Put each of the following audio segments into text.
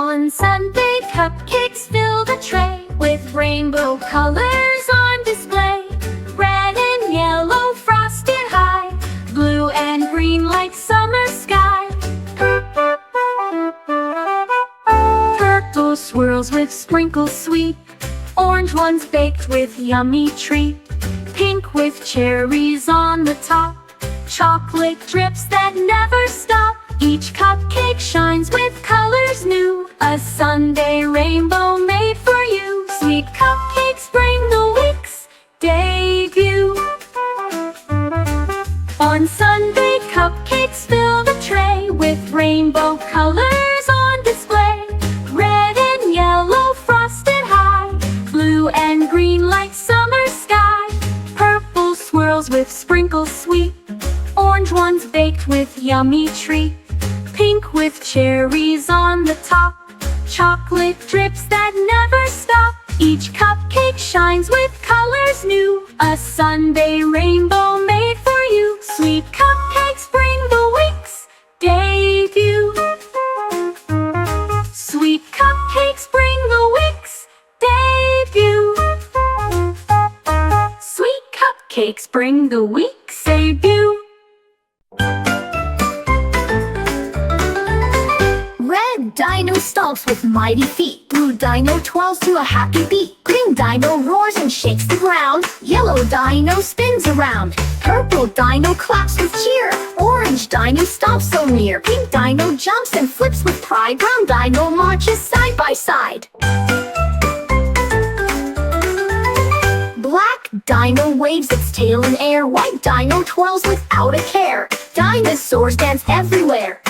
On Sunday, cupcakes fill the tray with rainbow colors on display. Red and yellow frosted high, blue and green like summer sky. Purple swirls with sprinkles sweet, orange ones baked with yummy treat. Pink with cherries on the top, chocolate drips that never stop. Each cupcake shines with colors new, a Sunday rainbow made for you. Sweet cupcakes bring the week's debut. On Sunday, cupcakes fill the tray with rainbow colors on display. Red and yellow frosted high, blue and green like summer sky. Purple swirls with sprinkles sweet, orange ones baked with yummy treat. Pink with cherries on the top, chocolate drips that never stop. Each cupcake shines with colors new, a Sunday rainbow made for you. Sweet cupcakes bring the week's debut. Sweet cupcakes bring the week's debut. Sweet cupcakes bring the week's debut. Red dino stomps with mighty feet. Blue dino twirls to a happy beat. Green dino roars and shakes the ground. Yellow dino spins around. Purple dino claps with cheer. Orange dino stomps so near. Pink dino jumps and flips with pride. Brown dino marches side by side. Black dino waves its tail in air. White dino twirls without a care. Dinosaurs dance everywhere.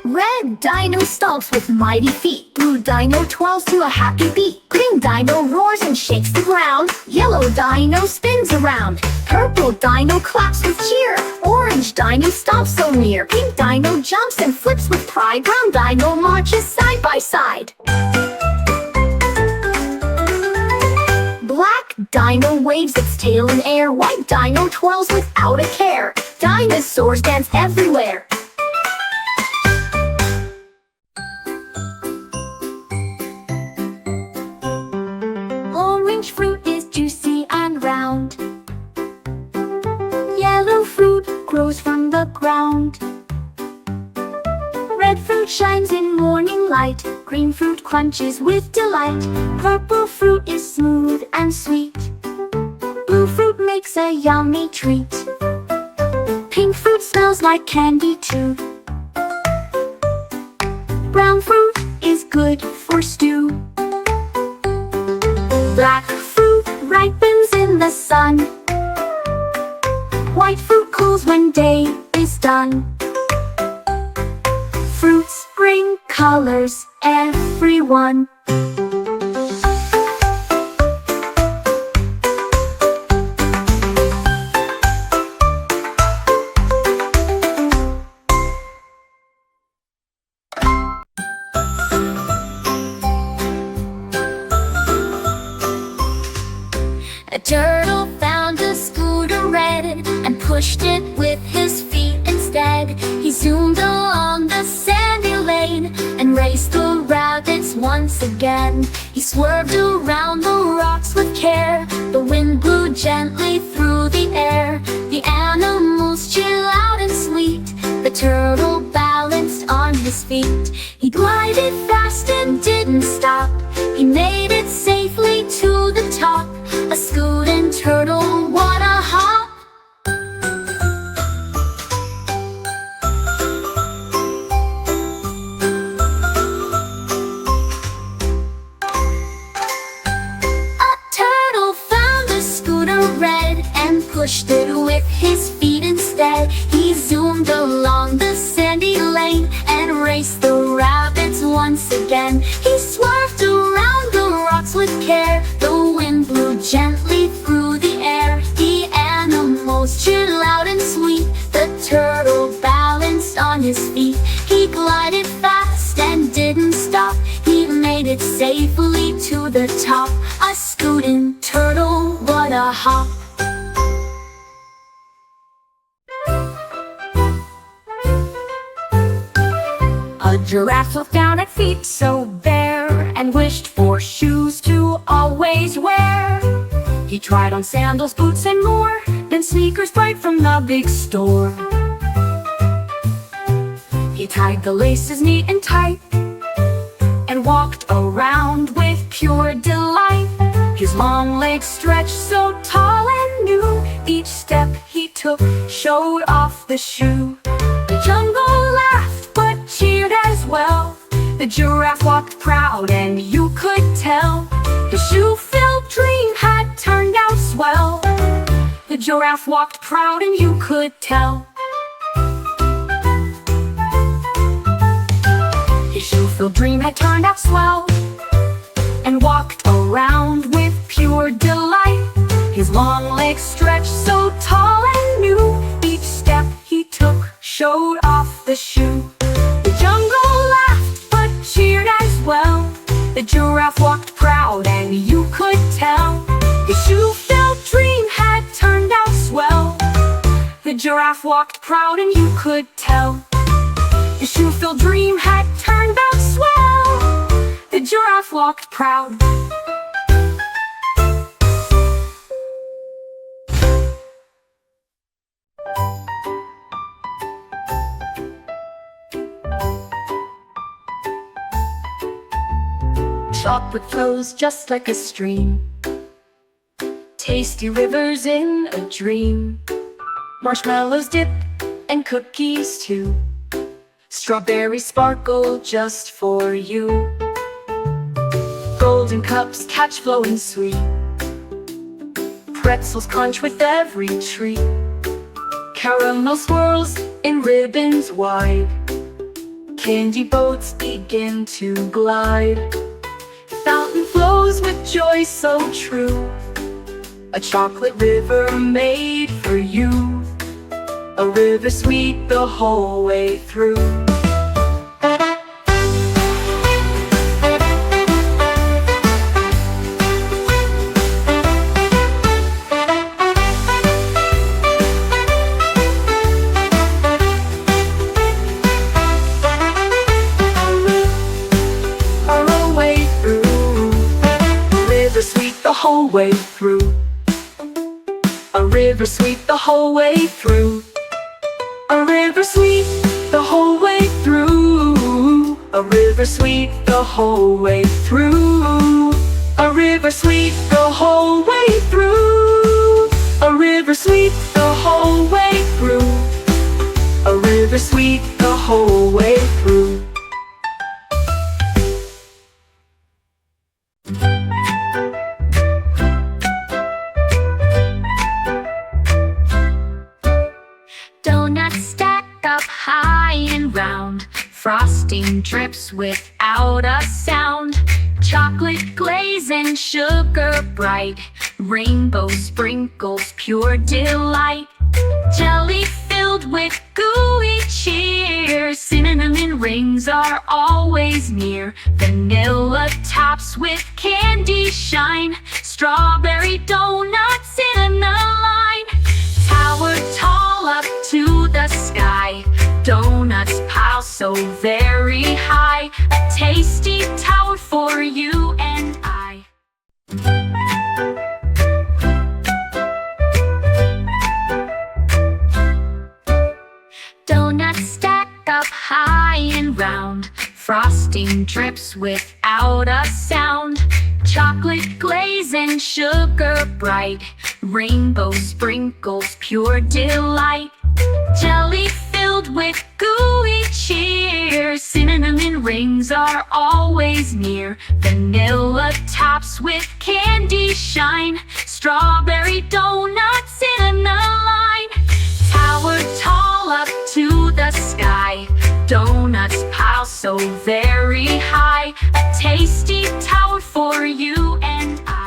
Red dino stomps with mighty feet. Blue dino twirls to a happy beat. Green dino roars and shakes the ground. Yellow dino spins around. Purple dino claps with cheer. Orange dino stomps so near. Pink dino jumps and flips with pride. Brown dino marches side by side. Black dino waves its tail in air. White dino twirls without a care. Dinosaurs dance everywhere. Orange fruit is juicy and round. Yellow fruit grows from the ground. Red fruit shines in morning light. Green fruit crunches with delight. Purple fruit is smooth and sweet. Blue fruit makes a yummy treat. Pink fruit smells like candy too. Brown fruit is good for stew. Black fruit ripens in the sun. White fruit cools when day is done. Fruits bring colors, everyone. A turtle found a scooter red and pushed it with his feet instead. He zoomed along the sandy lane and raced the rabbits once again. He swerved around the rocks with care. The wind blew gently through the air. The animals chill out and sweet. The turtle balanced on his feet. He glided fast and didn't stop. He made it safely to the top. A scootin' turtle, what a hop! A turtle found a scooter red and pushed it with his feet instead. He zoomed along the sandy lane and raced the rabbits once again. He swerved around the rocks with care. The wind blew gently through the air. The animals cheered loud and sweet. The turtle balanced on his feet. He glided fast and didn't stop. He made it safely to the top. A scootin' turtle, what a hop! A giraffe looked down at feet so bare and wished for shoes to always wear. He tried on sandals, boots, and more, then sneakers bright from the big store. He tied the laces neat and tight and walked around with pure delight. His long legs stretched so tall and new, each step he took showed off the shoe. The jungle laughed but cheered as well. The giraffe walked proud and you could tell his shoe-filled dream had turned out swell. The giraffe walked proud and you could tell. His shoe-filled dream had turned out swell, and walked around with pure delight. His long legs stretched so tall and new, each step he took showed off the shoe. The jungle laughed but cheered as well. The giraffe walked proud and you could tell his shoe-filled dream had turned out swell. The giraffe walked proud and you could tell his shoe-filled dream had turned out swell. The giraffe walked proud. Chocolate flows just like a stream, tasty rivers in a dream. Marshmallows dip and cookies too. Strawberries sparkle just for you. Golden cups catch flowing sweet. Pretzels crunch with every treat. Caramel swirls in ribbons wide. Candy boats begin to glide. Fountain flows with joy so true. A chocolate river made for you. A river sweet the whole way through. Whole way through. A river sweet the whole way through. A river sweet the whole way through. A river sweet the whole way through. A river sweet the whole way through. A river sweet the whole way through. A river sweet the whole way through. Donuts stack up high and round. Frosting drips without a sound. Chocolate glaze and sugar bright. Rainbow sprinkles pure delight. Jelly filled with gooey cheer. Cinnamon rings are always near. Vanilla tops with candy shine. Strawberry donuts in a line. Tower tall up to the sky. Donuts pile so very high. A tasty tower for you and I. Donuts stack up high and round. Frosting drips without a sound. Chocolate glaze and sugar bright. Rainbow sprinkles pure delight. Jelly filled with gooey cheer. Cinnamon rings are always near. Vanilla tops with candy shine. Strawberry donuts in a line. Tower tall up to the sky. Donuts pile so very high. A tasty tower for you and I.